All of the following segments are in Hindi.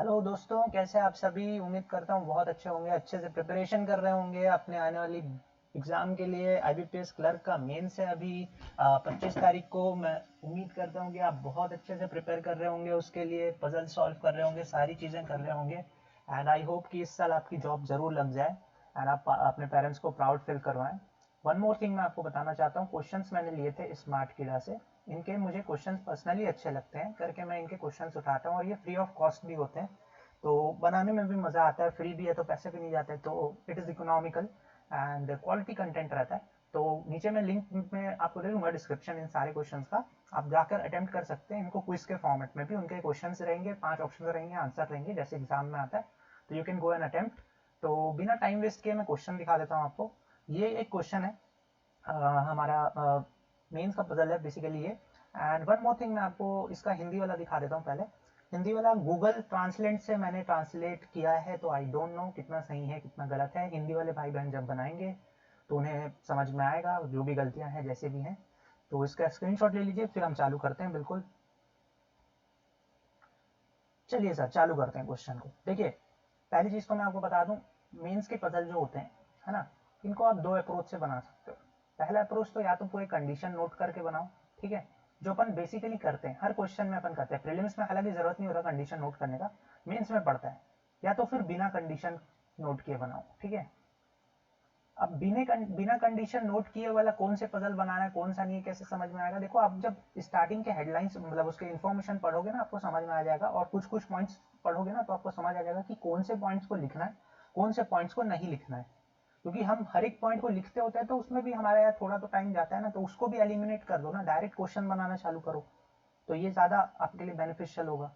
हेलो दोस्तों, कैसे आप सभी। उम्मीद करता हूँ बहुत अच्छे होंगे, अच्छे से प्रिपरेशन कर रहे होंगे अपने आने वाली एग्ज़ाम के लिए। आईबीपीएस क्लर्क का मेंस है अभी 25 तारीख को। मैं उम्मीद करता हूँ कि आप बहुत अच्छे से प्रिपेयर कर रहे होंगे, उसके लिए पजल सॉल्व कर रहे होंगे, सारी चीज़ें कर रहे होंगे। एंड आई होप कि इस साल आपकी जॉब ज़रूर लग जाए एंड आप अपने पेरेंट्स को प्राउड फील करवाएं। वन मोर थिंग मैं आपको बताना चाहता हूँ, क्वेश्चंस मैंने लिए थे स्मार्ट कीड़ा से। इनके मुझे क्वेश्चंस पर्सनली अच्छे लगते हैं करके मैं इनके क्वेश्चंस उठाता हूँ, और ये फ्री ऑफ कॉस्ट भी होते हैं, तो बनाने में भी मज़ा आता है। फ्री भी है तो पैसे भी नहीं जाते, तो it is economical and quality content रहता है। तो नीचे मैं लिंक में आपको दे दूंगा डिस्क्रिप्शन इन सारे क्वेश्चंस का, आप जाकर अटेम्प्ट कर सकते हैं इनको। क्विज के फॉर्मेट में भी उनके क्वेश्चंस रहेंगे, 5 ऑप्शन रहेंगे, आंसर रहेंगे जैसे एग्जाम में आता है, तो you can go and attempt. तो बिना टाइम वेस्ट किए मैं क्वेश्चन दिखा देता हूँ आपको। ये एक क्वेश्चन है हमारा मेंस का पजल है बेसिकली ये। एंड वन मोर थिंग, मैं आपको इसका हिंदी वाला दिखा देता हूँ पहले। हिंदी वाला गूगल ट्रांसलेट से मैंने ट्रांसलेट किया है, तो आई डोंट नो कितना सही है कितना गलत है। हिंदी वाले भाई बहन जब बनाएंगे तो उन्हें समझ में आएगा जो भी गलतियां हैं जैसे भी हैं। तो इसका स्क्रीनशॉट ले लीजिए, फिर हम चालू करते हैं। बिल्कुल, चलिए सर चालू करते हैं क्वेश्चन को। देखिए, पहली चीज़ तो मैं आपको बता दूं, मेंस के पजल जो होते हैं, है ना, इनको आप दो अप्रोच से बना सकते हो। पहला अप्रोच तो या तो पूरे कंडीशन नोट करके बनाओ, ठीक है, जो अपन बेसिकली करते हैं हर क्वेश्चन में अपन करते हैं। प्रीलिम्स में हालांकि जरूरत नहीं होता कंडीशन नोट करने का, मेंस में पड़ता है। या तो फिर बिना कंडीशन नोट किए बनाओ, ठीक है। अब बिना कंडीशन नोट किए वाला कौन से पजल बनाना है कौन सा नहीं है कैसे समझ में आएगा। देखो, आप जब स्टार्टिंग के हेडलाइंस मतलब उसके इन्फॉर्मेशन पढ़ोगे ना, आपको समझ में आ जाएगा, और कुछ कुछ पॉइंट्स पढ़ोगे ना तो आपको समझ आ जाएगा कि कौन से पॉइंट्स को लिखना है, कौन से पॉइंट्स को नहीं लिखना है। क्योंकि हम हर एक पॉइंट को लिखते होते हैं तो उसमें भी हमारा यार थोड़ा तो टाइम जाता है ना, तो उसको भी एलिमिनेट कर दो ना, डायरेक्ट क्वेश्चन बनाना चालू करो, तो ये ज़्यादा आपके लिए बेनिफिशियल होगा।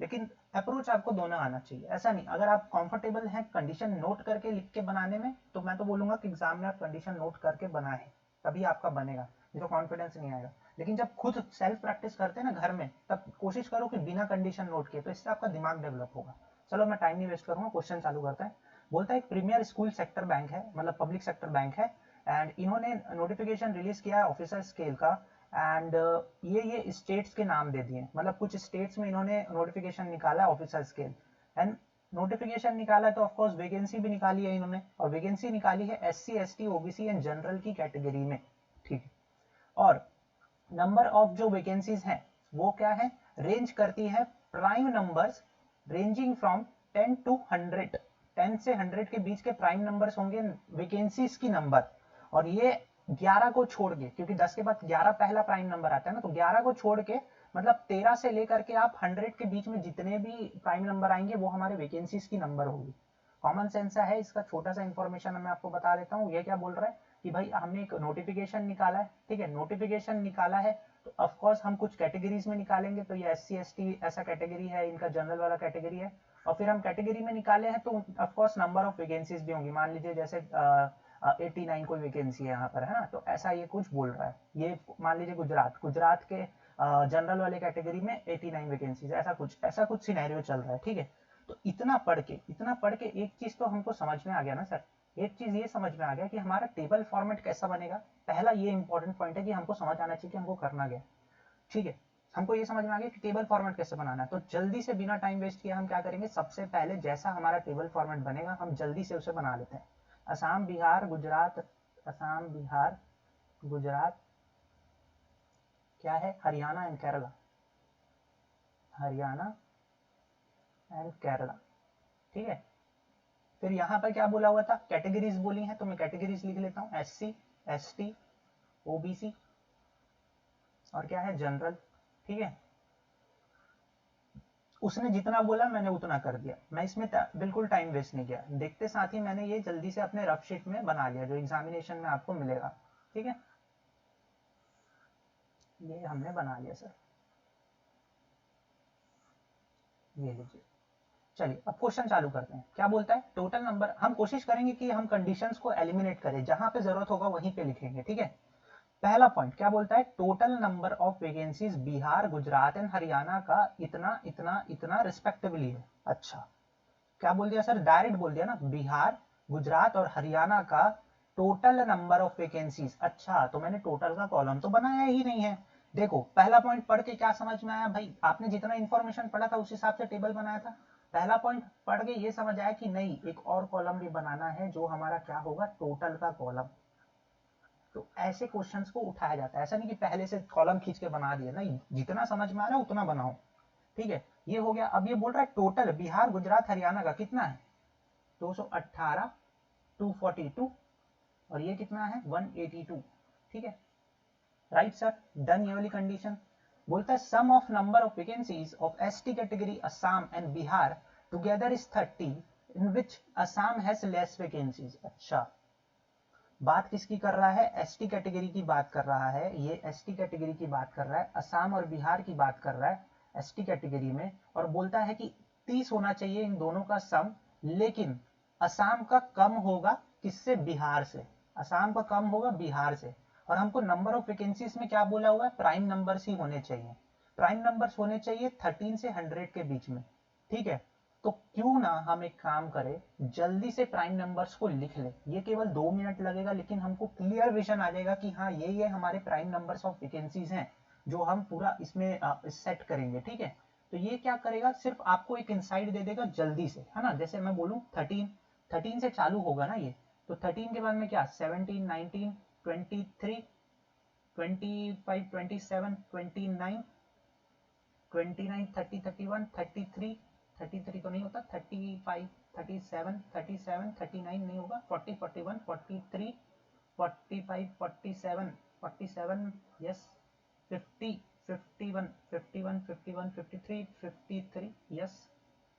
लेकिन अप्रोच आपको दोनों आना चाहिए, ऐसा नहीं। अगर आप कंफर्टेबल हैं कंडीशन नोट करके लिख के बनाने में, तो मैं तो बोलूंगा कि एग्जाम में आप कंडीशन नोट करके बनाएं, तभी आपका बनेगा, नहीं तो कॉन्फिडेंस नहीं आएगा। लेकिन जब खुद सेल्फ प्रैक्टिस करते हैं ना घर में, तब कोशिश करो कि बिना कंडीशन नोट किए, तो इससे आपका दिमाग डेवलप होगा। चलो मैं टाइम नहीं वेस्ट करूंगा, क्वेश्चन चालू करते हैं। बोलता है एक प्रीमियर स्कूल सेक्टर बैंक है, मतलब पब्लिक सेक्टर बैंक है, एंड इन्होंने नोटिफिकेशन रिलीज किया है ऑफिसर स्केल का। एंड ये स्टेट्स के नाम दे दिए, मतलब कुछ स्टेट्स में इन्होंने नोटिफिकेशन निकाला ऑफिसर स्केल। एंड नोटिफिकेशन निकाला तो ऑफकोर्स वैकेंसी भी निकाली है इन्होंने, और वैकेंसी निकाली है SC ST OBC and general की कैटेगरी में, ठीक है। और नंबर ऑफ जो वैकेंसीज हैं वो क्या है, रेंज करती है prime numbers ranging from 10 to 100। 10 से 100 के बीच के प्राइम नंबर्स होंगे वैकेंसीज की नंबर। और ये 11 को छोड़ के, क्योंकि 10 के बाद 11 पहला प्राइम नंबर आता है ना, तो 11 को छोड़ के मतलब 13 से लेकर के आप 100 के बीच में जितने भी प्राइम नंबर आएंगे वो हमारे वैकेंसीज की नंबर होगी। कॉमन सेंस है इसका, छोटा सा इंफॉर्मेशन मैं आपको बता देता हूँ। ये क्या बोल रहा है कि भाई हमने एक नोटिफिकेशन निकाला है, ठीक है, नोटिफिकेशन निकाला है तो ऑफकोर्स हम कुछ कैटेगरीज में निकालेंगे, तो ये एससी एसटी ऐसा कैटेगरी है, इनका जनरल वाला कैटेगरी है। और फिर हम कैटेगरी में निकाले हैं तो ऑफकोर्स नंबर ऑफ वैकेंसीज भी होंगी। मान लीजिए जैसे 89 कोई वैकेंसी है यहाँ पर, है ना, तो ऐसा ये कुछ बोल रहा है। ये मान लीजिए गुजरात के जनरल वाले कैटेगरी में 89 वैकेंसीज, ऐसा कुछ सिनेरियो चल रहा है, ठीक है। तो इतना पढ़ के एक चीज तो हमको समझ में आ गया ना सर। एक चीज ये समझ में आ गया कि हमारा टेबल फॉर्मेट कैसा बनेगा। पहला ये इंपॉर्टेंट पॉइंट है कि हमको समझ आना चाहिए कि हमको करना क्या, ठीक है। हमको ये समझ में आ गया कि टेबल फॉर्मेट कैसे बनाना है, तो जल्दी से बिना टाइम वेस्ट किए हम क्या करेंगे, सबसे पहले जैसा हमारा टेबल फॉर्मेट बनेगा हम जल्दी से उसे बना लेते हैं। असम बिहार गुजरात, असम बिहार गुजरात, क्या है, हरियाणा एंड केरला, हरियाणा एंड केरला, ठीक है। फिर यहाँ पर क्या बोला हुआ था, कैटेगरीज बोली हैं, तो मैं कैटेगरीज लिख लेता हूँ, एससी एसटी ओबीसी और क्या है, जनरल, ठीक है। उसने जितना बोला मैंने उतना कर दिया, मैं इसमें बिल्कुल टाइम वेस्ट नहीं किया। देखते साथ ही मैंने ये जल्दी से अपने रफ शीट में बना लिया जो एग्जामिनेशन में आपको मिलेगा, ठीक है। ये हमने बना लिया सर, ये लीजिए। चलिए अब क्वेश्चन चालू करते हैं। क्या बोलता है, टोटल नंबर, हम कोशिश करेंगे कि हम कंडीशंस को एलिमिनेट करें, जहां पे जरूरत होगा वहीं पे लिखेंगे, ठीक है। पहला पॉइंट क्या बोलता है, total number of vacancies Bihar Gujarat and Haryana का इतना इतना इतना रिस्पेक्टिवली है। अच्छा, क्या बोल दिया सर, डायरेक्ट बोल दिया ना, बिहार गुजरात और हरियाणा का टोटल नंबर ऑफ वैकेंसीज। अच्छा, तो मैंने टोटल का कॉलम तो बनाया ही नहीं है। देखो, पहला पॉइंट पढ़ के क्या समझ में आया भाई, आपने जितना इंफॉर्मेशन पढ़ा था उस हिसाब से टेबल बनाया था। पहला पॉइंट पढ़ के ये समझ आया कि नहीं एक और कॉलम भी बनाना है जो हमारा क्या होगा, टोटल का कॉलम। तो ऐसे क्वेश्चंस को उठाया जाता है, ऐसा नहीं कि पहले से कॉलम खींच के बना दिए, नहीं, जितना समझ में आ रहा है उतना बनाओ, ठीक है। ये हो गया। अब ये बोल रहा है टोटल बिहार गुजरात हरियाणा का कितना है, 218, 242, और ये कितना है 182, ठीक है, राइट सर, डन ये वाली कंडीशन। बोलता है sum of number of vacancies of ST category Assam and Bihar together is 30 in which Assam has less vacancies. अच्छा, बात किसकी कर रहा है, एसटी कैटेगरी की बात कर रहा है, ये एसटी कैटेगरी की बात कर रहा है, असम और बिहार की बात कर रहा है एसटी कैटेगरी में, और बोलता है कि 30 होना चाहिए इन दोनों का सम, लेकिन असम का कम होगा किससे, बिहार से, असम का कम होगा बिहार से। और हमको नंबर ऑफ वैकेंसीज में क्या बोला हुआ है, प्राइम नंबर्स ही होने चाहिए, प्राइम नंबर्स होने चाहिए 13 से 100 के बीच में, ठीक है। तो क्यों ना हम एक काम करें, जल्दी से प्राइम नंबर्स को लिख ले, ये केवल 2 मिनट लगेगा, लेकिन हमको क्लियर विजन आ जाएगा कि हाँ ये हमारे प्राइम नंबर्स ऑफ वैकेंसीज हैं जो हम पूरा इसमें सेट करेंगे, ठीक है। तो ये क्या करेगा, सिर्फ आपको एक इंसाइट दे देगा जल्दी से, है ना। जैसे मैं बोलूँ 13 से चालू होगा ना ये, तो 13 के बाद में क्या 17, 19, 23, 25, 27, 29, 29, 30, 31, 33, 33 तो नहीं होता, 35, 37, 37, 39 नहीं होगा, 40, 41, 43, 45, 47, 47, यस, 50, 51, 51, 51, 53, 53, यस,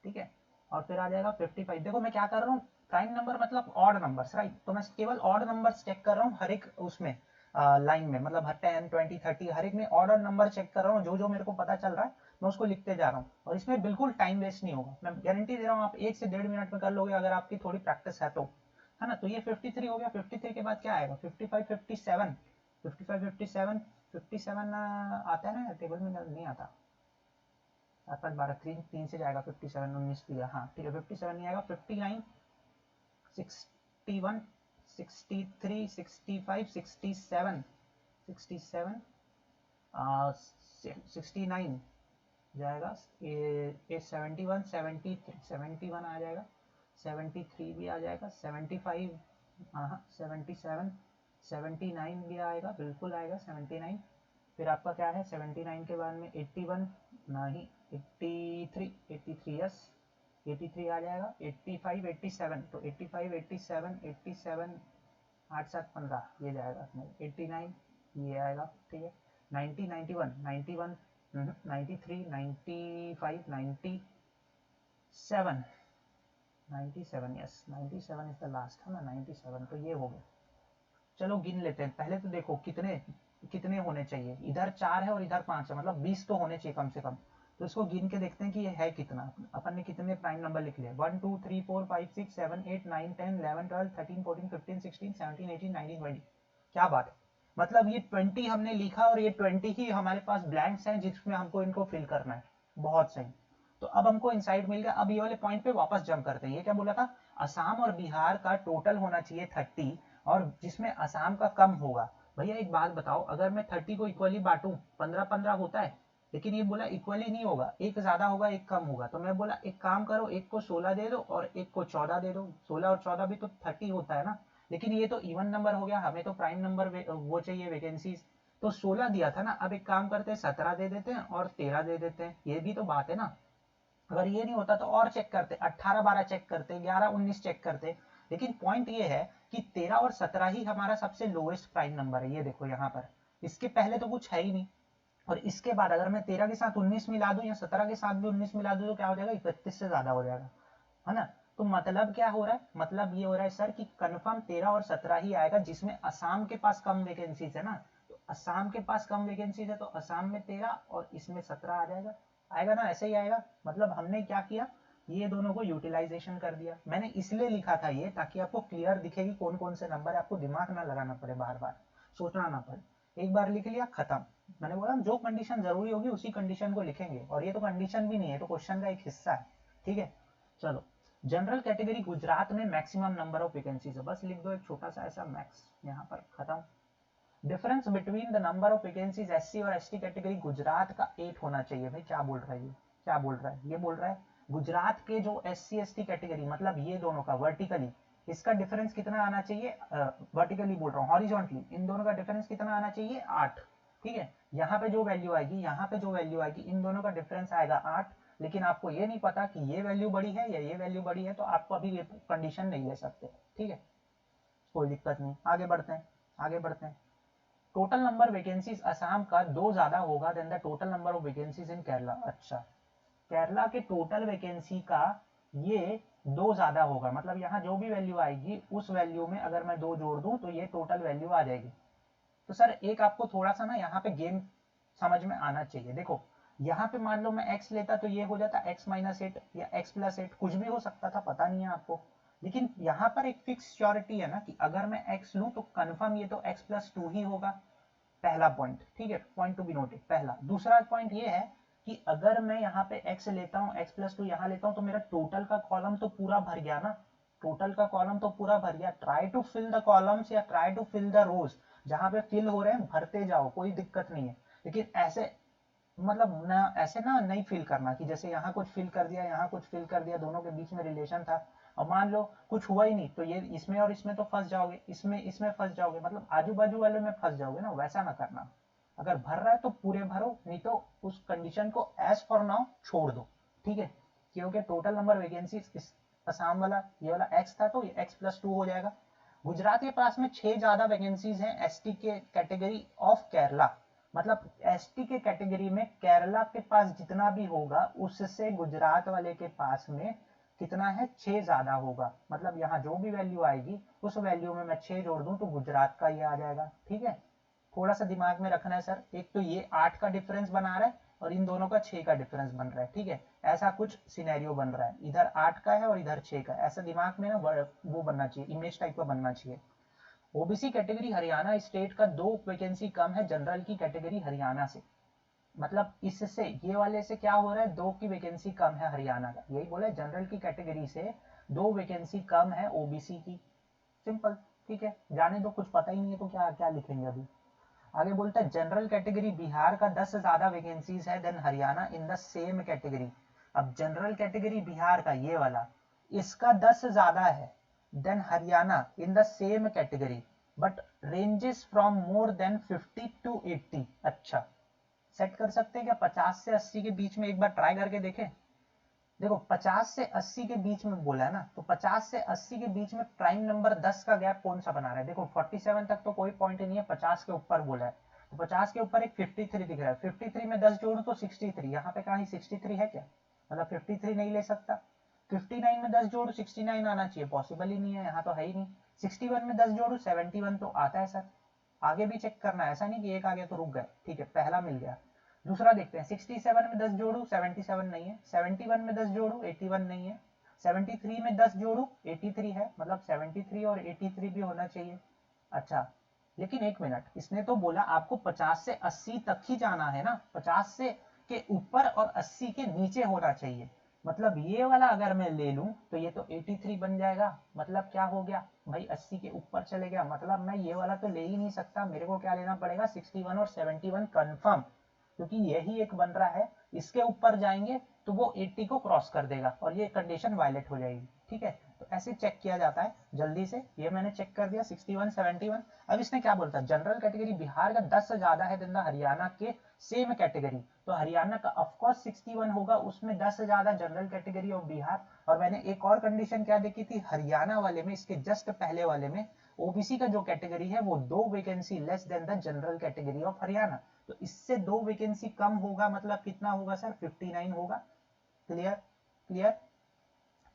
ठीक है। और फिर आ जाएगा 55। देखो मैं क्या कर रहा हूँ, प्राइम नंबर मतलब ऑड नंबर्स, राइट, तो मैं केवल ऑड नंबर्स चेक कर रहा हूँ हर एक उसमें लाइन में, मतलब 10, 20, 30 हर एक में ऑर्डर नंबर चेक कर रहा हूँ, जो जो मेरे को पता चल रहा है मैं उसको लिखते जा रहा हूँ, और इसमें बिल्कुल टाइम वेस्ट नहीं होगा, मैं गारंटी दे रहा हूँ, आप 1 से 1.5 मिनट में कर लोगे अगर आपकी थोड़ी प्रैक्टिस है तो, है ना। तो ये 53 हो गया, 53 के बाद क्या आएगा 55, 57, 55, 57, 57 आता है ना, टेबल में नहीं आता, 7, 5, 12, 3 से जाएगा 57, 19 दिया, हाँ ठीक है, 57 नहीं आएगा, 59, 61, 63, 65, 67, 67, 69 जाएगा, ये 71, 73, 71 आ जाएगा, 73 भी आ जाएगा, 75, हाँ 77, 79 भी आएगा, बिल्कुल आएगा 79। फिर आपका क्या है 79 के बाद में 81, नहीं 83, 83 यस, 83 आ जाएगा, 85, 87, तो 85, 87, 87, 8, 7, 15 ये जाएगा, 89 ये आएगा, ठीक है, 90, 91, 91, 93, 95, 97, 97 यस, 97 इज द लास्ट, है ना 97। तो ये हो गया, चलो गिन लेते हैं। पहले तो देखो कितने कितने होने चाहिए, इधर 4 है और इधर 5 है, मतलब 20 तो होने चाहिए कम से कम। तो इसको गिन के देखते हैं कि ये है कितना, अपन ने कितने प्राइम नंबर लिख लिए, 1, 2, 3, 4, 5, 6, 7, 8, 9, 10, 11, 12, 13, 14, 15, 16, 17, 18, 19, 20। क्या बात है, मतलब ये 20 हमने लिखा और ये 20 ही हमारे पास ब्लैंक्स हैं जिसमें हमको इनको फिल करना है। बहुत सही। तो अब हमको इनसाइट मिल गया। अब ये वाले पॉइंट पे वापस जंप करते हैं। ये क्या बोला था, असम और बिहार का टोटल होना चाहिए 30, और जिसमें असम का कम होगा। भैया एक बात बताओ, अगर मैं 30 को इक्वली बांटू, 15-15 होता है, लेकिन ये बोला इक्वली नहीं होगा, एक ज्यादा होगा एक कम होगा। तो मैं बोला एक काम करो, एक को 16 दे दो और एक को 14 दे दो, 16 और 14 भी तो 30 होता है ना। लेकिन ये तो इवन नंबर हो गया, हमें तो प्राइम नंबर वो चाहिए वैकेंसीज, तो 16 दिया था ना। अब एक काम करते हैं 17 दे देते हैं और 13 दे देते हैं, ये भी तो बात है ना। अगर ये नहीं होता तो और चेक करते, 18, 12 चेक करते, 11, 19 चेक करते। लेकिन पॉइंट ये है कि 13 और 17 ही हमारा सबसे लोएस्ट प्राइम नंबर है। ये देखो यहाँ पर, इसके पहले तो कुछ है ही नहीं, और इसके बाद अगर मैं 13 के साथ 19 मिला दूं या 17 के साथ भी 19 मिला दूं तो क्या हो जाएगा, 31 से ज्यादा हो जाएगा, है ना। तो मतलब क्या हो रहा है, मतलब ये हो रहा है सर कि कंफर्म 13 और 17 ही आएगा, जिसमें असम के पास कम वैकेंसीज है ना। तो असम के पास कम वैकेंसीज है तो असम में 13 और इसमें 17 आ जाएगा, आएगा ना, ऐसे ही आएगा। मतलब हमने क्या किया, ये दोनों को यूटिलाइजेशन कर दिया। मैंने इसलिए लिखा था ये, ताकि आपको क्लियर दिखे कि कौन कौन से नंबर है, आपको दिमाग ना लगाना पड़े, बार बार सोचना ना पड़े। एक बार लिख लिया खत्म। मैंने बोला जो कंडीशन जरूरी होगी उसी कंडीशन को लिखेंगे, और ये तो कंडीशन भी नहीं है, तो क्वेश्चन का एक हिस्सा है, ठीक है। चलो, जनरल कैटेगरी गुजरात में मैक्सिमम नंबर ऑफ वैकेंसीज है, बस लिख दो एक छोटा सा ऐसा मैक्स यहाँ पर, खत्म। Difference between the number of vacancies SC और एसटी कैटेगरी गुजरात का 8 होना चाहिए। भाई क्या बोल रहा है ये, क्या बोल रहा है, ये बोल रहा है गुजरात के जो SC/ST कैटेगरी, मतलब ये दोनों का वर्टिकली, इसका डिफरेंस कितना आना चाहिए, वर्टिकली बोल रहा हूँ, हॉरिजॉन्टली इन दोनों का डिफरेंस कितना आना चाहिए, 8। ठीक है, यहाँ पे जो वैल्यू आएगी, यहाँ पे जो वैल्यू आएगी, इन दोनों का डिफरेंस आएगा 8। लेकिन आपको ये नहीं पता कि ये वैल्यू बड़ी है या ये वैल्यू बड़ी है, तो आपको अभी ये कंडीशन नहीं ले सकते। ठीक है, कोई दिक्कत नहीं, आगे बढ़ते हैं, आगे बढ़ते हैं। टोटल नंबर वैकेंसीज असम का 2 ज्यादा होगा than the total number of vacancies in Kerala. अच्छा, केरला के टोटल वैकेंसी का ये 2 ज्यादा होगा, मतलब यहाँ जो भी वैल्यू आएगी उस वैल्यू में अगर मैं 2 जोड़ दूं तो ये टोटल वैल्यू आ जाएगी। तो सर एक आपको थोड़ा सा ना यहाँ पे गेम समझ में आना चाहिए। देखो यहाँ पे मान लो मैं x लेता तो ये हो जाता x-8 या x+8, कुछ भी हो सकता था, पता नहीं है आपको। लेकिन यहाँ पर एक फिक्स श्योरिटी है ना कि अगर मैं x लूं तो कंफर्म ये तो x+2 ही होगा। पहला पॉइंट, ठीक है, पॉइंट टू बी नोटेड पहला। दूसरा पॉइंट ये है कि अगर मैं यहाँ पे x लेता हूँ, x+2 यहाँ लेता हूँ, तो मेरा टोटल का कॉलम तो पूरा भर गया ना, टोटल का कॉलम तो पूरा भर गया। Try to fill the columns या try to fill the rows, जहां पे फिल हो रहे हैं भरते जाओ, कोई दिक्कत नहीं है। लेकिन ऐसे मतलब ना, ऐसे ना नहीं फिल करना कि जैसे यहाँ कुछ फिल कर दिया, यहाँ कुछ फिल कर दिया, दोनों के बीच में रिलेशन था और मान लो कुछ हुआ ही नहीं, तो ये इसमें और इसमें तो फंस जाओगे, इसमें इसमें फंस जाओगे, मतलब आजू बाजू वाले में फंस जाओगे ना, वैसा ना करना। अगर भर रहा है तो पूरे भरो, नहीं तो उस कंडीशन को एज फॉर नाउ छोड़ दो। ठीक है, क्योंकि टोटल नंबर वैकेंसी इस असम वाला, ये वाला x था तो ये x+2 हो जाएगा। गुजरात के पास में 6 ज्यादा वैकेंसीज हैं ST के कैटेगरी ऑफ केरला, मतलब ST के कैटेगरी में केरला के पास जितना भी होगा उससे गुजरात वाले के पास में कितना है, 6 ज्यादा होगा। मतलब यहाँ जो भी वैल्यू आएगी उस वैल्यू में मैं 6 जोड़ दूं तो गुजरात का ये आ जाएगा। ठीक है, थोड़ा सा दिमाग में रखना है सर, एक तो ये 8 का डिफरेंस बना रहा है और इन दोनों का 6 का डिफरेंस बन रहा है। ठीक है, ऐसा कुछ सिनेरियो बन रहा है, इधर 8 का है और इधर 6 का है, ऐसा दिमाग में ना वो बनना चाहिए, इमेज टाइप का बनना चाहिए। ओबीसी कैटेगरी हरियाणा स्टेट का 2 वैकेंसी कम है जनरल की कैटेगरी हरियाणा से, मतलब इससे ये वाले से क्या हो रहा है, 2 की वैकेंसी कम है हरियाणा का, यही बोले जनरल की कैटेगरी से 2 वैकेंसी कम है ओबीसी की, सिंपल। ठीक है, जाने दो, कुछ पता ही नहीं है तो क्या क्या लिखेंगे अभी। आगे बोलता है जनरल कैटेगरी बिहार का 10 से ज्यादा वैकेंसीज है than Haryana in the same category. अब जनरल कैटेगरी बिहार का ये वाला, इसका 10 से ज्यादा है than Haryana in the same category, but ranges from more than 50 to 80। अच्छा, सेट कर सकते हैं क्या 50 से 80 के बीच में, एक बार ट्राई करके देखें। देखो 50 से 80 के बीच में बोला है ना, तो 50 से 80 के बीच में प्राइम नंबर 10 का गैप कौन सा बना रहा है। देखो 47 तक तो कोई पॉइंट नहीं है, 50 के ऊपर बोला है, तो 50 के ऊपर एक 53 दिख रहा है, 53 में 10 जोड़ू तो 63, यहाँ पे कहीं 63 है क्या, मतलब 53 नहीं ले सकता। 59 में 10 जोड़ू 69 आना चाहिए, पॉसिबल ही नहीं है, यहाँ तो है ही नहीं। 61 में 10 जोड़ू 71 तो आता है सर, आगे भी चेक करना है, ऐसा नहीं कि एक आगे तो रुक गए। ठीक है, पहला मिल गया। दूसरा देखते हैं, 67 में 10 जोड़ू 77 नहीं है, 71 में 10 जोड़ू 81 नहीं है, 73 में 10 जोड़ू 83 है, मतलब 73 और 83 भी होना चाहिए। अच्छा, लेकिन एक मिनट, इसने तो बोला आपको 50 से 80 तक ही जाना है ना, 50 से के ऊपर और 80 के नीचे होना चाहिए। मतलब ये वाला अगर मैं ले लूं तो ये तो 83 बन जाएगा, मतलब क्या हो गया भाई, 80 के ऊपर चले गया, मतलब मैं ये वाला तो ले ही नहीं सकता, मेरे को क्या लेना पड़ेगा, 61 और 71 कंफर्म, क्योंकि यही एक बन रहा है। इसके ऊपर जाएंगे तो वो 80 को क्रॉस कर देगा और ये कंडीशन वायलेट हो जाएगी। ठीक है, तो ऐसे चेक किया जाता है जल्दी से, ये मैंने चेक कर दिया 61 71। अब इसने क्या बोलता है, जनरल कैटेगरी बिहार का 10 से ज्यादा है देन द हरियाणा के सेम कैटेगरी, तो हरियाणा का ऑफकोर्स 61 होगा, उसमें 10 से ज्यादा जनरल कैटेगरी ऑफ बिहार। और मैंने एक और कंडीशन क्या देखी थी, हरियाणा वाले में, इसके जस्ट पहले वाले में ओबीसी का जो कैटेगरी है वो 2 vacancy less than the general category of Haryana, तो इससे 2 वैकेंसी कम होगा, मतलब कितना होगा सर, 59 होगा। Clear, clear.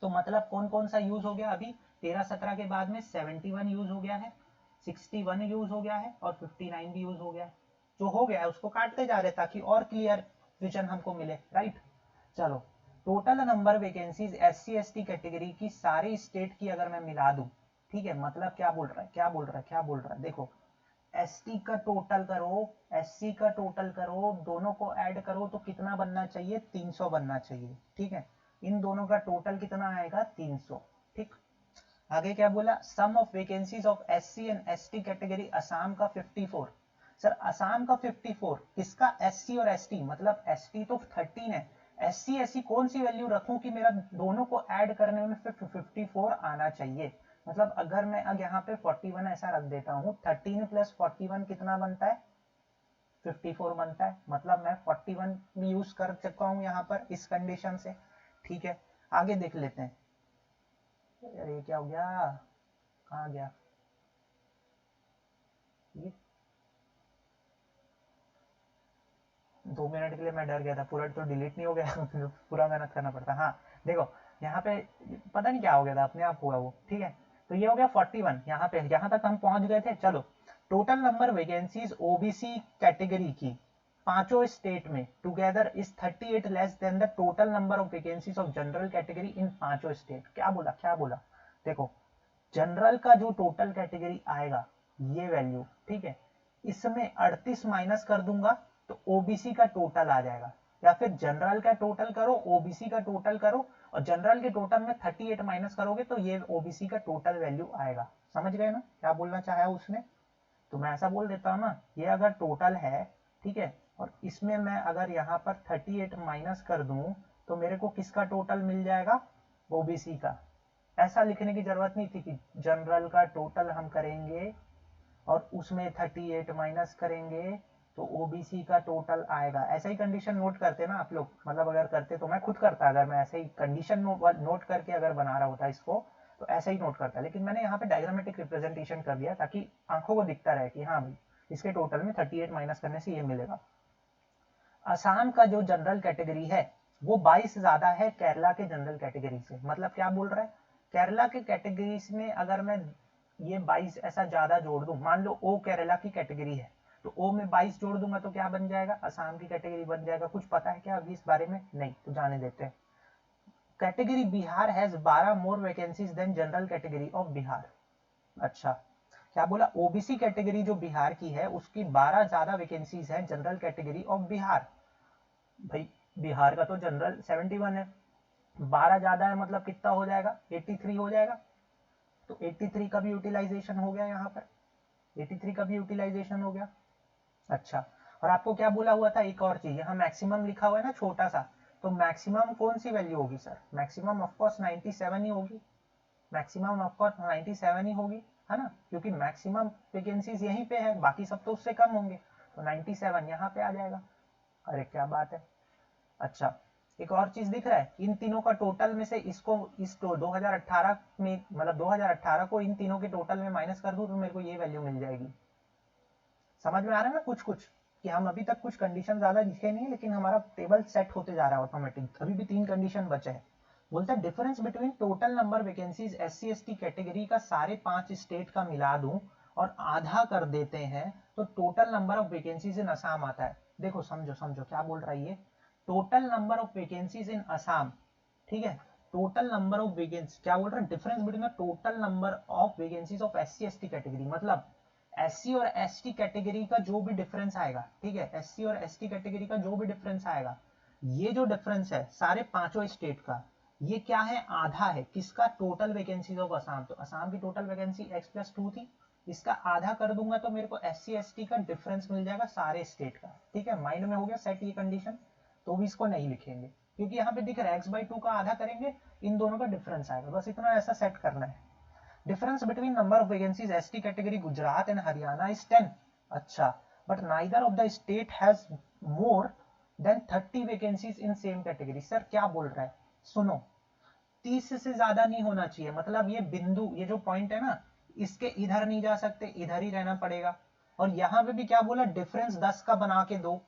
तो मतलब कौन कौन सा यूज हो गया, अभी 13-17 के बाद में 71 यूज हो गया है, 61 यूज हो गया है और 59 भी यूज हो गया है। जो हो गया है उसको काटते जा रहे ताकि और क्लियर विजन हमको मिले, राइट। चलो, total number vacancies SC/ST category की सारी स्टेट की अगर मैं मिला दूं, ठीक है, मतलब क्या बोल रहा है, क्या बोल रहा है, क्या बोल रहा है, देखो ST का टोटल करो, SC का टोटल करो, दोनों को ऐड करो तो कितना बनना चाहिए, 300 बनना चाहिए। ठीक है, इन दोनों का टोटल कितना आएगा, 300। ठीक, आगे क्या बोला, sum of vacancies of SC and ST category Assam का 54। सर असम का 54, किसका, SC और ST, मतलब ST तो 13 है, ऐसी ऐसी कौन सी वैल्यू रखूं कि मेरा दोनों को ऐड करने में 54 आना चाहिए। मतलब अगर मैं अब यहाँ पे 41 ऐसा रख देता हूँ, 13 + 41 कितना बनता है, 54 बनता है। मतलब मैं 41 भी यूज कर चुका हूँ यहाँ पर इस कंडीशन से। ठीक है, आगे देख लेते हैं। अरे क्या हो गया, कहाँ गया ये, 2 मिनट के लिए मैं डर गया था, पूरा तो डिलीट नहीं हो गया पूरा मेहनत करना पड़ता। हाँ देखो यहाँ पे पता नहीं क्या हो गया था, अपने आप हुआ वो। ठीक है, तो ये हो गया 41। यहाँ पे यहाँ तक हम पहुंच गए थे। चलो, total number vacancies OBC category की पांचों स्टेट में together is 38 less than the total number of vacancies of general category इन पांचों स्टेट। क्या बोला, क्या बोला, देखो जनरल का जो टोटल कैटेगरी आएगा ये वैल्यू, ठीक है, इसमें 38 माइनस कर दूंगा तो ओबीसी का टोटल आ जाएगा। या फिर जनरल का टोटल करो, ओबीसी का टोटल करो, और जनरल के टोटल में 38 माइनस करोगे तो ये ओबीसी का टोटल वैल्यू आएगा। समझ गए ना क्या बोलना चाहा उसने। तो मैं ऐसा बोल देता हूँ ना, ये अगर टोटल है, ठीक है, और इसमें मैं अगर यहाँ पर 38 माइनस कर दूं तो मेरे को किसका टोटल मिल जाएगा, ओबीसी का। ऐसा लिखने की जरूरत नहीं थी कि जनरल का टोटल हम करेंगे और उसमें 38 माइनस करेंगे तो ओबीसी का टोटल आएगा। ऐसा ही कंडीशन नोट करते ना आप लोग, मतलब अगर करते तो मैं खुद करता, अगर मैं ऐसे ही कंडीशन नोट करके अगर बना रहा होता इसको तो ऐसा ही नोट करता। लेकिन मैंने यहाँ पे डायग्रामेटिक रिप्रेजेंटेशन कर दिया ताकि आंखों को दिखता रहे कि हाँ भाई इसके टोटल में 38 माइनस करने से ये मिलेगा। असम का जो जनरल कैटेगरी है वो 22 ज्यादा है केरला के जनरल कैटेगरी से। मतलब क्या बोल रहा है, केरला के कैटेगरी में अगर मैं ये 22 ऐसा ज्यादा जोड़ दूं, मान लो ओ केरला की कैटेगरी है तो ओ में 22 जोड़ दूंगा तो क्या बन जाएगा, असम की कैटेगरी बन जाएगा। कुछ पता है क्या अभी इस बारे में, नहीं तो जाने देते हैं। Category Bihar has 12 more vacancies than general category of Bihar. अच्छा, क्या बोला, ओबीसी कैटेगरी जो बिहार की है उसकी 12 ज्यादा वैकेंसीज है जनरल कैटेगरी ऑफ बिहार। भाई बिहार का तो जनरल 71 है, 12 ज्यादा है मतलब कितना हो जाएगा, 83 हो जाएगा। तो 83 का भी यूटिलाइजेशन हो गया यहाँ पर, 83 का भी यूटिलाइजेशन हो गया। अच्छा, और आपको क्या बोला हुआ था, एक और चीज, यहाँ मैक्सिमम लिखा हुआ है ना छोटा सा, तो मैक्सिमम कौन सी वैल्यू होगी सर, मैक्सिमम ऑफकोर्स 97 ही होगी, मैक्सिमम ऑफकोर्स 97 ही होगी, है ना, क्योंकि मैक्सिमम वैकेंसीज यहीं पे है, बाकी सब तो उससे कम होंगे, तो 97 यहाँ पे आ जाएगा। अरे क्या बात है। अच्छा, एक और चीज दिख रहा है, इन तीनों का टोटल में से इसको इस 2018 में, मतलब 2018 को इन तीनों के टोटल में माइनस कर दूं तो मेरे को ये वैल्यू मिल जाएगी। समझ में आ रहा है ना कुछ कुछ, कि हम अभी तक कुछ कंडीशन ज्यादा लिखे नहीं है लेकिन हमारा टेबल सेट होते जा रहा है ऑटोमेटिक। अभी भी 3 कंडीशन बचे हैं। बोलता है difference between total number vacancies SC ST category का सारे 5 स्टेट का मिला दूं और आधा कर देते हैं तो टोटल नंबर ऑफ वैकेंसीज इन असम आता है। देखो समझो समझो क्या बोल रहा है ये, टोटल नंबर ऑफ वैकेंसीज इन असम, ठीक है, टोटल नंबर ऑफ वैकेंसी क्या बोल रहा है, difference between total number of vacancies of SC ST category, मतलब एससी और एसटी कैटेगरी का जो भी डिफरेंस आएगा, ठीक है, एससी और एसटी कैटेगरी का जो भी डिफरेंस आएगा, ये जो डिफरेंस है सारे पांचों स्टेट का, ये क्या है, आधा है किसका, टोटल वैकेंसीज ऑफ असम। तो असम की टोटल वैकेंसी x+2 थी, इसका आधा कर दूंगा तो मेरे को एससी एसटी का डिफरेंस मिल जाएगा सारे स्टेट का। ठीक है, माइंड में हो गया सेट ये कंडीशन। तो भी इसको नहीं लिखेंगे क्योंकि यहाँ पे दिख रहा है x/2 का आधा करेंगे इन दोनों का डिफरेंस आएगा, बस इतना ऐसा सेट करना है। Difference between number of vacancies ST category Gujarat and Haryana is 10. अच्छा, but neither of the state has more than 30 vacancies in same category. Sir क्या बोल रहा है, सुनो, 30 से ज्यादा नहीं होना चाहिए, मतलब ये बिंदु, ये जो पॉइंट है ना, इसके इधर नहीं जा सकते, इधर ही रहना पड़ेगा। और यहाँ पे भी क्या बोला, डिफरेंस 10 का बना के दो।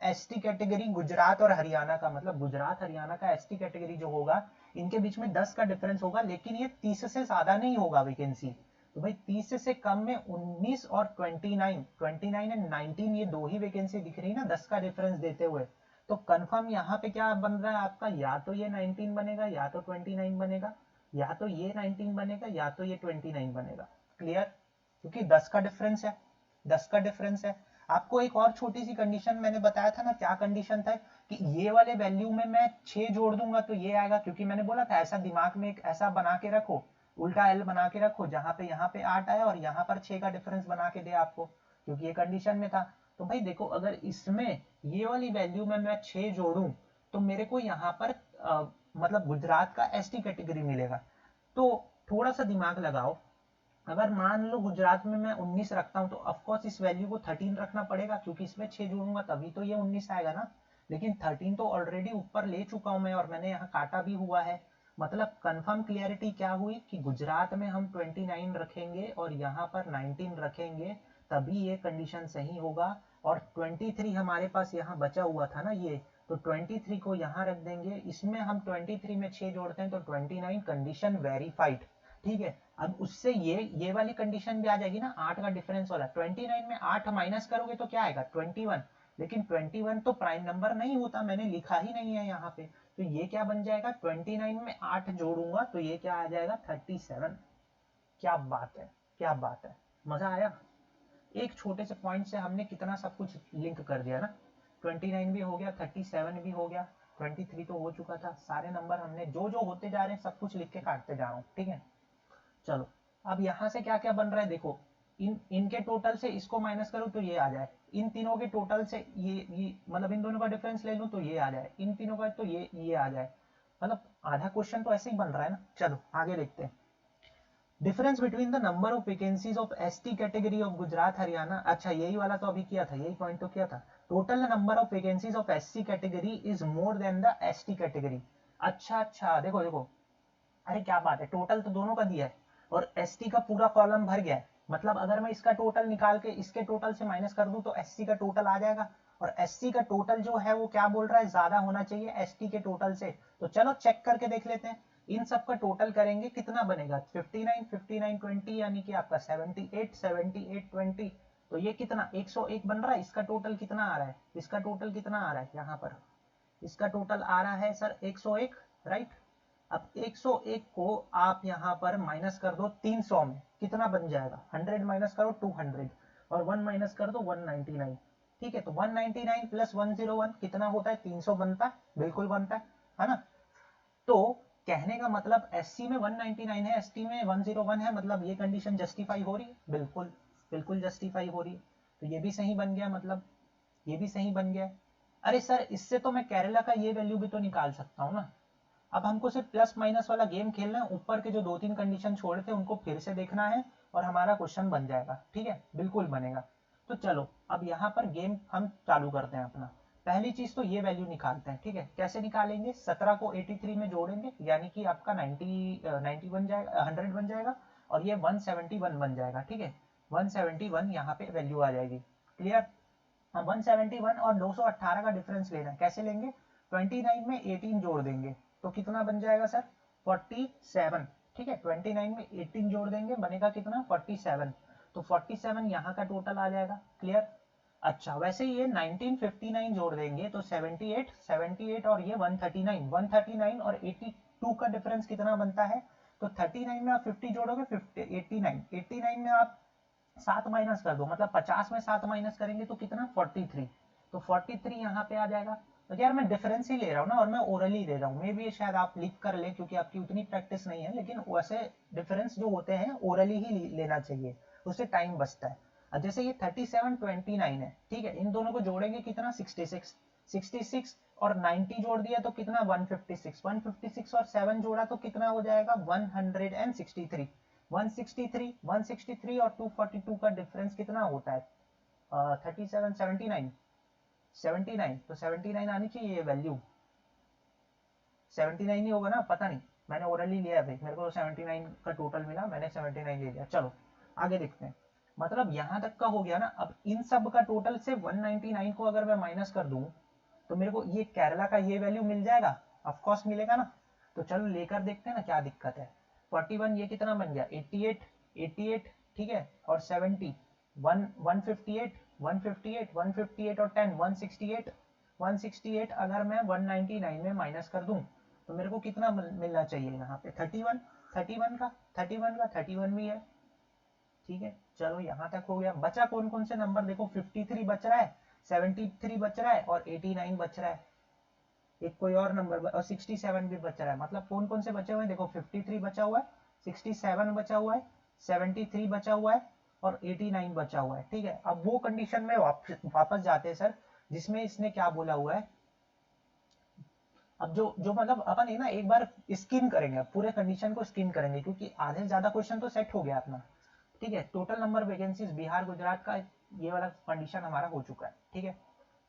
एसटी कैटेगरी गुजरात और हरियाणा का, मतलब गुजरात हरियाणा का एसटी कैटेगरी जो होगा इनके बीच में 10 का डिफरेंस होगा, लेकिन ये 30 से ज्यादा नहीं होगा वैकेंसी। तो भाई 30 से कम में 19 और 29 एंड 19 ये दो ही वैकेंसी दिख रही ना 10 का डिफरेंस देते हुए। तो कंफर्म यहाँ पे क्या बन रहा है आपका, या तो ये 19 बनेगा या तो 29 बनेगा, या तो ये 19 बनेगा या तो ये 29 बनेगा। क्लियर, क्योंकि 10 का डिफरेंस है, 10 का डिफरेंस है। आपको एक और छोटी सी कंडीशन मैंने बताया था ना, क्या कंडीशन था, कि ये वाले वैल्यू में मैं 6 जोड़ दूंगा तो ये आएगा, क्योंकि मैंने बोला था ऐसा दिमाग में एक ऐसा बना के रखो, उल्टा एल बना के रखो, जहां पे यहाँ पे 8 आया और यहाँ पर 6 का डिफरेंस बना के दे आपको, क्योंकि ये कंडीशन में था। तो भाई देखो, अगर इसमें ये वाली वैल्यू में मैं 6 जोड़ू तो मेरे को यहाँ पर मतलब गुजरात का एसटी कैटेगरी मिलेगा। तो थोड़ा सा दिमाग लगाओ, अगर मान लो गुजरात में मैं 19 रखता हूँ तो ऑफकोर्स इस वैल्यू को 13 रखना पड़ेगा, क्योंकि इसमें 6 जोड़ूंगा तभी तो ये 19 आएगा ना। लेकिन 13 तो ऑलरेडी ऊपर ले चुका हूं मैं, और मैंने यहाँ काटा भी हुआ है। मतलब कंफर्म क्लियरिटी क्या हुई कि गुजरात में हम 29 रखेंगे और यहाँ पर 19 रखेंगे, तभी ये कंडीशन सही होगा। और 23 हमारे पास यहाँ बचा हुआ था ना ये, तो 23 को यहाँ रख देंगे। इसमें हम 23 में 6 जोड़ते हैं तो 29, कंडीशन वेरीफाइड। ठीक है, अब उससे ये वाली कंडीशन भी आ जाएगी ना, 8 का डिफरेंस वाला। 29 में 8 माइनस करोगे तो क्या आएगा 21, लेकिन 21 तो प्राइम नंबर नहीं होता, मैंने लिखा ही नहीं है यहाँ पे। तो ये क्या बन जाएगा, 29 में 8 जोड़ूंगा तो ये क्या आ जाएगा 37। क्या बात है, क्या बात है, मजा आया। एक छोटे से पॉइंट से हमने कितना सब कुछ लिंक कर दिया ना। 29 भी हो गया, 37 भी हो गया, 23 तो हो चुका था। सारे नंबर हमने जो जो होते जा रहे हैं सब कुछ लिख के काटते जा रहा हूँ, ठीक है। चलो, अब यहां से क्या क्या बन रहा है देखो, इनके टोटल से इसको माइनस करो तो ये आ जाए, इन तीनों के टोटल से ये मतलब इन दोनों का डिफरेंस ले लूं तो ये आ जाए, इन तीनों का तो ये आ जाए। मतलब आधा क्वेश्चन तो ऐसे ही बन रहा है ना। चलो आगे देखते हैं। Difference between the number of vacancies of ST category of Gujarat Haryana. अच्छा, यही वाला तो अभी किया था, यही पॉइंट तो किया था। Total number of vacancies of SC category is more than the ST category. अच्छा, देखो देखो, अरे क्या बात है, टोटल तो दोनों का दिया है और एसटी का पूरा कॉलम भर गया है। मतलब अगर मैं इसका टोटल निकाल के इसके टोटल से माइनस कर दूं तो एससी का टोटल आ जाएगा। और एससी का टोटल जो है वो क्या बोल रहा है, ज्यादा होना चाहिए एसटी के टोटल से। तो चलो चेक करके देख लेते हैं। इन सब का टोटल करेंगे कितना बनेगा, 59 59 20, यानी कि आपका 78 78 20। तो ये कितना 101 बन रहा है। इसका टोटल कितना आ रहा है, इसका टोटल कितना आ रहा है यहाँ पर, इसका टोटल आ रहा है सर 101, राइट। अब 101 को आप यहाँ पर माइनस कर दो 300 में, कितना बन जाएगा, 100 माइनस करो 200 और 1 माइनस कर दो 199। ठीक है, तो 199 प्लस 101 कितना होता है, 300 बनता है, बिल्कुल बनता है ना। तो कहने का मतलब एससी में 199 है, एसटी में 101 है, मतलब ये कंडीशन जस्टिफाई हो रही है, बिल्कुल बिल्कुल जस्टिफाई हो रही है। तो ये भी सही बन गया, मतलब ये भी सही बन गया। अरे सर, इससे तो मैं केरला का ये वैल्यू भी तो निकाल सकता हूँ ना। अब हमको सिर्फ प्लस माइनस वाला गेम खेलना है, ऊपर के जो 2-3 कंडीशन छोड़े थे उनको फिर से देखना है और हमारा क्वेश्चन बन जाएगा। ठीक है, बिल्कुल बनेगा। तो चलो अब यहाँ पर गेम हम चालू करते हैं अपना। पहली चीज तो ये वैल्यू निकालते हैं। ठीक है, कैसे निकालेंगे, 17 को 83 में जोड़ेंगे, यानी कि आपका 90 बन जाएगा, 100 बन जाएगा, और ये 171 बन जाएगा। ठीक है, 171 यहाँ पे वैल्यू आ जाएगी। क्लियर। हम 171 और 218 का डिफरेंस लेना है, कैसे लेंगे, 29 में 18 जोड़ देंगे तो कितना बन जाएगा सर, 47। ठीक है, 29 में 18 जोड़ देंगे बनेगा कितना, 47। तो 47 यहाँ का टोटल आ जाएगा। क्लियर। अच्छा, वैसे ये 1959 जोड़ देंगे तो 78 78 और ये 139 139 और 82 का डिफरेंस कितना बनता है, तो 39 में आप 50 जोड़ोगे 50 89 89 में आप 7 माइनस कर दो, मतलब 50 में 7 माइनस करेंगे तो कितना 43। तो 43 यहाँ पे आ जाएगा। तो यार मैं डिफरेंस ही ले रहा हूँ ना, और मैं ओरली दे रहा हूँ, मे भी शायद आप लिख कर ले क्योंकि आपकी उतनी प्रैक्टिस नहीं है, लेकिन वैसे डिफरेंस जो होते हैं ओरली ही लेना चाहिए, उससे टाइम बचता है। अब जैसे ये 37 29 है, ठीक है, इन दोनों को जोड़ेंगे कितना 66 66 और 90 जोड़ दिया तो कितना 156 156 और 7 जोड़ा तो कितना हो जाएगा 163 163 163 और 242 का डिफरेंस कितना होता है 37 79 79। तो 79 आनी चाहिए ये वैल्यू, 79 ही होगा ना, पता नहीं, मैंने ओरली लिया है भाई, मेरे को 79 का टोटल मिला, मैंने 79 ले लिया। चलो आगे देखते हैं। मतलब यहां तक का हो गया ना। अब इन सब का टोटल से 199 को अगर मैं माइनस कर दूं तो मेरे को ये केरला का ये वैल्यू मिल जाएगा, ऑफकोर्स मिलेगा ना। तो चलो लेकर देखते हैं ना क्या दिक्कत है। 41 ये कितना बन गया 88 88, ठीक है, और 70 158 158 158 और 10 168 168 अगर मैं 199 में माइनस कर दूं तो मेरे को कितना मिलना चाहिए यहाँ पे 31 31 का 31 का 31 भी है। ठीक है, चलो यहाँ तक हो गया। बचा कौन कौन से नंबर, देखो 53 बच रहा है, 73 बच रहा है और 89 बच रहा है। एक कोई और नंबर और 67 भी बच रहा है। मतलब कौन कौन से बचे हुए हैं, देखो 53 बचा हुआ है, 67 बचा हुआ है, 73 बचा हुआ है और 89 बचा हुआ है। ठीक है, अब वो कंडीशन में वापस जाते हैं सर, जिसमें इसने क्या बोला हुआ है, अब जो मतलब अपन है ना एक बार स्किम करेंगे, अब पूरे कंडीशन को स्किम करेंगे, क्योंकि आधे से ज्यादा क्वेश्चन तो सेट हो गया अपना। ठीक है, total number vacancies Bihar Gujarat का ये वाला कंडीशन हमारा हो चुका है। ठीक है,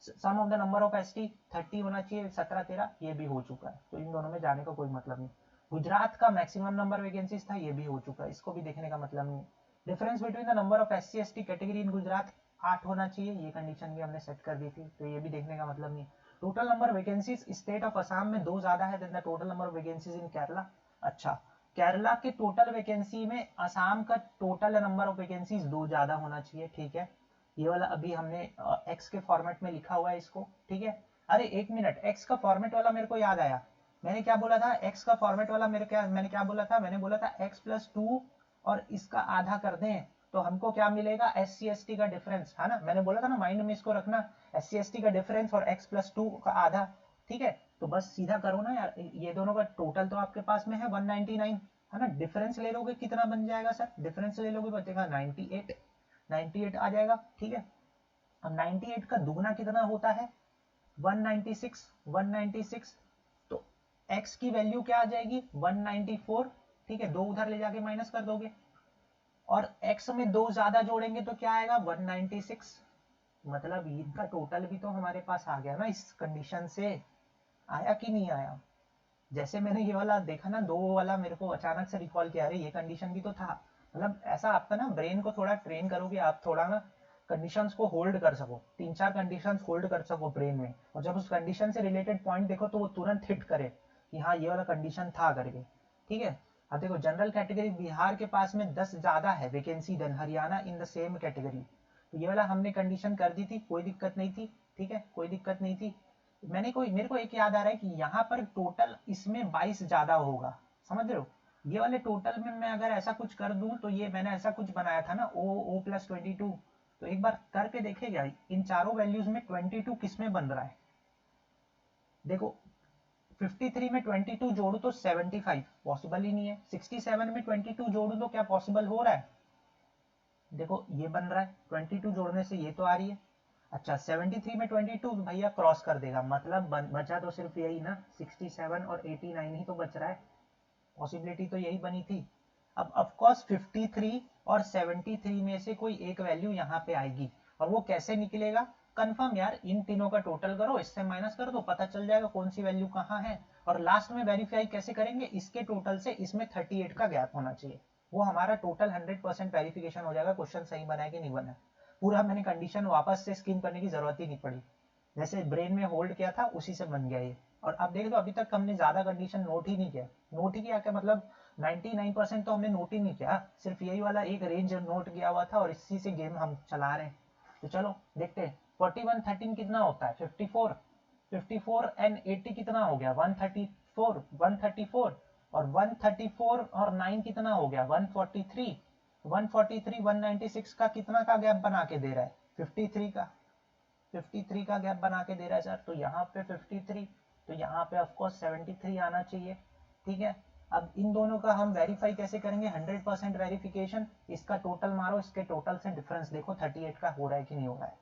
sum of the number of ST 30 होना चाहिए, 17 13 ये भी हो चुका है, तो इन दोनों में जाने का कोई मतलब नहीं। गुजरात का मैक्सिमम नंबर वैकेंसीज था, ये भी हो चुका है, इसको भी देखने का मतलब नहीं। Difference between the number of SC ST category इन गुजरात 8 होना चाहिए, ये कंडीशन भी हमने सेट कर दी थी, तो ये भी देखने का मतलब नहीं। Total number vacancies state of Assam में 2 ज्यादा है than the total number of vacancies in Kerala. अच्छा, केरला के टोटल वैकेंसी में असम का टोटल नंबर ऑफ वैकेंसीज 2 ज्यादा होना चाहिए। ठीक है, ये वाला अभी हमने एक्स के फॉर्मेट में लिखा हुआ है इसको। ठीक है, अरे एक मिनट, एक्स का फॉर्मेट वाला मेरे को याद आया, मैंने क्या बोला था, एक्स का फॉर्मेट वाला मैंने क्या बोला था, मैंने बोला था एक्स प्लस 2 और इसका आधा कर दें तो हमको क्या मिलेगा, एस सी एस टी का डिफरेंस, है ना, मैंने बोला था ना माइंड में इसको रखना, एस सी एस टी का डिफरेंस और एक्स प्लस 2 का आधा। ठीक है, तो बस सीधा करो ना यार, ये दोनों का टोटल तो आपके पास में है 199, है ना, डिफरेंस ले लोगे कितना बन जाएगा सर, डिफरेंस ले लोगे बचेगा 98, 98 आ जाएगा। ठीक है, अब 98 का दुगना कितना होता है, 196, 196, तो x की वैल्यू क्या आ जाएगी 194। ठीक है, दो उधर ले जाके माइनस कर दोगे, और x में दो ज्यादा जोड़ेंगे तो क्या आएगा 196, मतलब इनका टोटल भी तो हमारे पास आ गया ना इस कंडीशन से, आया कि नहीं आया। जैसे मैंने ये वाला देखा ना, दो वाला मेरे को अचानक से रिकॉल किया, अरे ये कंडीशन भी तो था। मतलब ऐसा आपका ना ब्रेन को थोड़ा ट्रेन करोगे आप, थोड़ा ना कंडीशंस को होल्ड कर सको, 3 4 कंडीशंस होल्ड कर सको ब्रेन में, और जब उस कंडीशन से रिलेटेड पॉइंट देखो तो वो तुरंत हिट करे कि हाँ ये वाला कंडीशन था करके। ठीक है, अब देखो जनरल कैटेगरी बिहार के पास में 10 ज्यादा है vacancy than Haryana in the same category, तो ये वाला हमने कंडीशन कर दी थी, कोई दिक्कत नहीं थी। ठीक है, कोई दिक्कत नहीं थी। मेरे को एक याद आ रहा है कि यहाँ पर टोटल इसमें 22 ज्यादा होगा, समझ रहे हो, ये वाले टोटल में मैं अगर ऐसा कुछ कर दूं, तो ये मैंने ऐसा कुछ बनाया था ना ओ प्लस 22, तो एक बार करके देखेगा इन चारों वैल्यूज में 22 किस में बन रहा है। देखो 53 में 22 जोड़ू तो 75, पॉसिबल ही नहीं है। 67 में 22 जोड़ू तो क्या पॉसिबल हो रहा है, देखो ये बन रहा है, 22 जोड़ने से ये तो आ रही है। अच्छा 73 में 22 भैया क्रॉस कर देगा, मतलब बचा तो सिर्फ यही ना, 67 और 89 ही तो बच रहा है, पॉसिबिलिटी तो यही बनी थी। अब ऑफकोर्स 53 और 73 में से कोई एक वैल्यू यहाँ पे आएगी, और वो कैसे निकलेगा, कंफर्म यार, इन तीनों का टोटल करो, इससे माइनस कर दो, पता चल जाएगा कौन सी वैल्यू कहाँ है। और लास्ट में वेरीफाई कैसे करेंगे, इसके टोटल से इसमें 38 का गैप होना चाहिए, वो हमारा टोटल 100% वेरिफिकेशन हो जाएगा, क्वेश्चन सही बना है कि नहीं बना है। पूरा मैंने कंडीशन वापस से स्किम करने की जरूरत ही नहीं पड़ी, जैसे ब्रेन में होल्ड किया था उसी से बन गया ये। और अब देख लो अभी तक हमने ज्यादा कंडीशन नोट ही नहीं किया, नोट ही किया क्या मतलब 99% तो हमने नोट ही नहीं किया, सिर्फ यही वाला एक रेंज नोट किया हुआ था और इसी से गेम हम चला रहे हैं। तो चलो देखते हैं 41 13 कितना होता है 54, 54 एंड 80 कितना हो गया 134, 134, और 134 और 9 कितना हो गया 143, 143 196 का कितना का गैप बना के दे रहा है 53 का, 53 का गैप बना के दे रहा है सर, तो यहाँ पे 53, तो यहाँ पे ऑफकोर्स 73 आना चाहिए। ठीक है, अब इन दोनों का हम वेरीफाई कैसे करेंगे, 100% वेरिफिकेशन, इसका टोटल मारो, इसके टोटल से डिफरेंस देखो 38 का हो रहा है कि नहीं हो रहा है।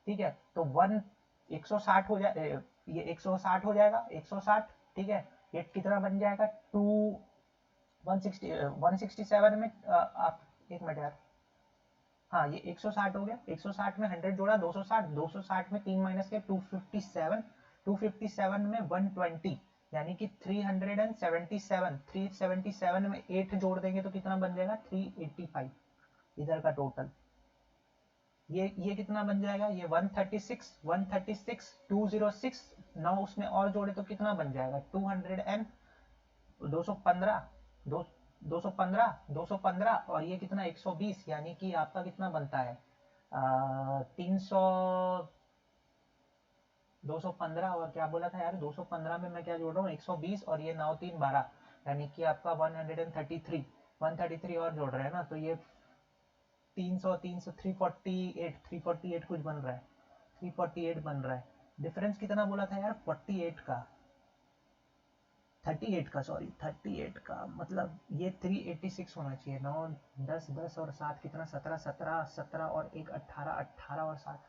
ठीक है, तो 160 हो जाए, ये 160 हो जाएगा 160। ठीक है, ये कितना बन जाएगा 167 में आप एक मिनट यार, हाँ ये 160 हो गया, 160 में 100 जोड़ा 260, 260 में 3 माइनस के 257, 257 में 120, यानी कि 377, 377 में 8 जोड़ देंगे तो कितना बन जाएगा 385, इधर का टोटल ये कितना बन जाएगा, ये 136, 136 206, 9 उसमें और जोड़े तो कितना बन जाएगा 200 एंड 215, 215, 215, और ये कितना 120, यानी कि आपका कितना बनता है 300, 215, और क्या बोला था यार 215 में मैं क्या जोड़ रहा हूँ 120, और ये 9 3 12, यानी कि आपका 133, 133 और जोड़ रहे हैं ना, तो ये 300 300 348, 348 कुछ बन रहा है, 348 बन रहा है। डिफरेंस कितना बोला था यार 48 का, 38 का, सॉरी 38 का, मतलब ये 386 होना चाहिए, 9 10 10 और 7 कितना 17, 17 17 और एक 18, 18 और 7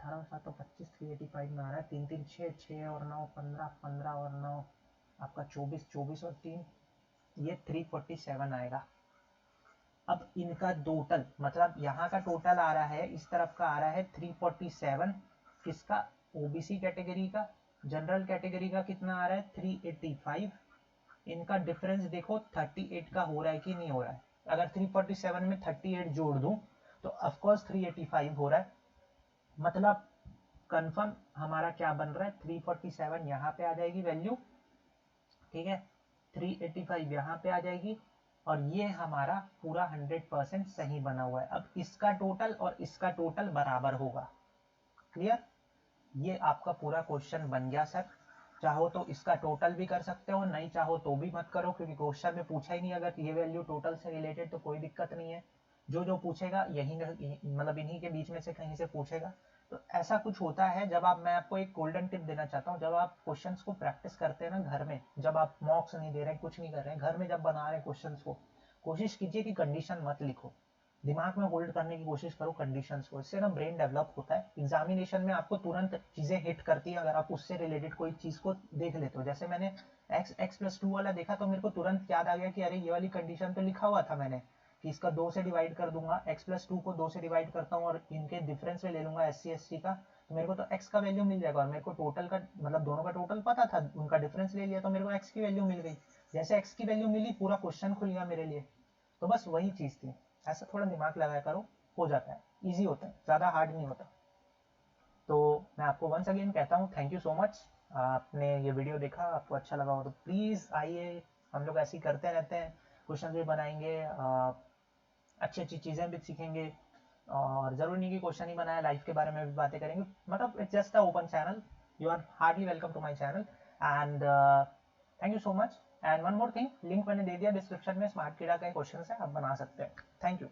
18 7 तो 25, 385 में आ रहा है, 3 3 6, 6 और 9 15, 15 और 9 आपका 24, 24 और 3 ये 347 आएगा। अब इनका टोटल मतलब यहाँ का टोटल आ रहा है, इस तरफ का आ रहा है 347, किसका, ओबीसी कैटेगरी का। जनरल कैटेगरी का कितना आ रहा है 385। इनका डिफरेंस देखो 38 का हो रहा है कि नहीं हो रहा है। अगर 347 में 38 जोड़ दूं तो ऑफकोर्स 385 हो रहा है, मतलब कंफर्म हमारा क्या बन रहा है 347 यहाँ पे आ जाएगी वैल्यू, ठीक है, 385 यहाँ पे आ जाएगी और ये हमारा पूरा 100% सही बना हुआ है। अब इसका टोटल और इसका टोटल बराबर होगा, क्लियर। ये आपका पूरा क्वेश्चन बन गया सर। चाहो तो इसका टोटल भी कर सकते हो, नहीं चाहो तो भी मत करो, क्योंकि क्वेश्चन में पूछा ही नहीं। अगर ये वैल्यू टोटल से रिलेटेड तो कोई दिक्कत नहीं है, जो पूछेगा यही मतलब इन्हीं के बीच में से कहीं से पूछेगा। तो ऐसा कुछ होता है जब आप, मैं आपको एक गोल्डन टिप देना चाहता हूँ, जब आप क्वेश्चंस को प्रैक्टिस करते हैं ना घर में, जब आप मॉक्स नहीं दे रहे हैं, कुछ नहीं कर रहे हैं, घर में जब बना रहे हैं क्वेश्चंस को, कोशिश कीजिए कि कंडीशन मत लिखो, दिमाग में होल्ड करने की कोशिश करो कंडीशंस को। इससे ना ब्रेन डेवलप होता है, एग्जामिनेशन में आपको तुरंत चीजें हिट करती है अगर आप उससे रिलेटेड कोई चीज को देख लेते हो। जैसे मैंने x+2 वाला देखा तो मेरे को तुरंत याद आ गया कि अरे ये वाली कंडीशन तो लिखा हुआ था मैंने कि इसका 2 से डिवाइड कर दूंगा, x+2 को 2 से डिवाइड करता हूँ और इनके डिफरेंस में ले लूंगा SC ST का, तो मेरे को तो x का वैल्यू मिल जाएगा। और मेरे को टोटल का मतलब दोनों का टोटल पता था, उनका डिफरेंस ले लिया तो मेरे को x की वैल्यू मिल गई। जैसे x की वैल्यू मिली पूरा क्वेश्चन खुल गया मेरे लिए। तो बस वही चीज थी, ऐसा थोड़ा दिमाग लगाया करो, हो जाता है, इजी होता है, ज़्यादा हार्ड नहीं होता। तो मैं आपको वंस अगेन कहता हूँ थैंक यू सो मच। आपने ये वीडियो देखा, आपको अच्छा लगा हो तो प्लीज़ आइए, हम लोग ऐसे ही करते रहते हैं, क्वेश्चन भी बनाएंगे, अच्छी अच्छी चीज़ें भी सीखेंगे। और ज़रूरी नहीं कि क्वेश्चन ही बनाया, लाइफ के बारे में भी बातें करेंगे, मतलब it's just a open channel, you are hardly welcome to my channel. And thank you so much. And one more thing, link मैंने दे दिया डिस्क्रिप्शन में, स्मार्ट कीड़ा का क्वेश्चन है, आप बना सकते हैं। Thank you.